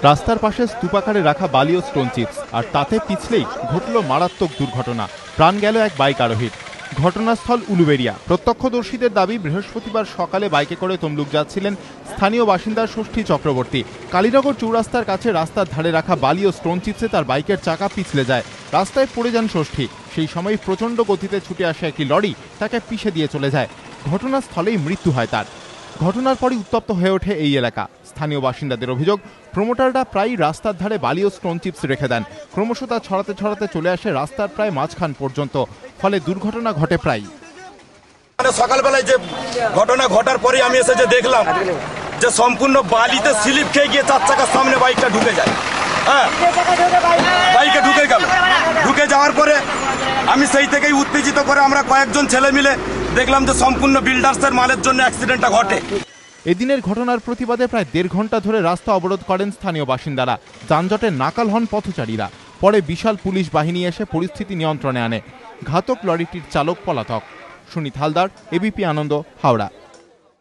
রাস্তার পাশে স্তূপাকারে রাখা বালি ও স্টোন চিপস, আর তাতে পিছলেই ঘটল মারাত্মক দুর্ঘটনা। প্রাণ গেল এক বাইক আরোহীর। ঘটনাস্থল উলুবেড়িয়া। প্রত্যক্ষদর্শীদের দাবি, বৃহস্পতিবার সকালে বাইকে করে তমলুক যাচ্ছিলেন স্থানীয় বাসিন্দা ষষ্ঠী চক্রবর্তী। কালীনগর চৌরাস্তার কাছে রাস্তার ধারে রাখা বালি ও স্টোন চিপসে তার বাইকের চাকা পিছলে যায়। রাস্তায় পড়ে যান ষষ্ঠী। সেই সময় প্রচণ্ড গতিতে ছুটে আসা একটি লরি তাকে পিষে দিয়ে চলে যায়। ঘটনাস্থলেই মৃত্যু হয় তার। ঘটনার পরই উত্তপ্ত হয়ে ওঠে এই এলাকা। স্থানীয় বাসিন্দাদের অভিযোগ, প্রমোটাররা প্রায়ই রাস্তার ধারে বালি ও স্টোন চিপস রেখে দেন। ক্রমশ তা ছড়াতে ছড়াতে চলে আসে রাস্তার প্রায় মাঝখান পর্যন্ত। ফলে দুর্ঘটনা ঘটে প্রায়। সকালবেলায় যে ঘটনা ঘটার পরে আমি এসে যে দেখলাম যে সম্পূর্ণ বালিতে স্লিপ খেয়ে গিয়ে 4 চাকার সামনে বাইকটা ঢুকে যায়। হ্যাঁ, বাইকে ঢুকে গেল। ঢুকে যাওয়ার পরে আমি সেই থেকেই উত্তেজিত করে আমরা কয়েকজন ছেলে মিলে দেখলাম যে সম্পূর্ণ বিল্ডার্সের মালের জন্য অ্যাক্সিডেন্টটা ঘটে। এদিনের ঘটনার প্রতিবাদে প্রায় 1.5 ঘন্টা ধরে রাস্তা অবরোধ করেন স্থানীয় বাসিন্দারা। যানজটে নাকাল হন পথচারীরা। পরে বিশাল পুলিশ বাহিনী এসে পরিস্থিতি নিয়ন্ত্রণে আনে। ঘাতক লরিটির চালক পলাতক। সুনীত হালদার, এবিপি আনন্দ, হাওড়া।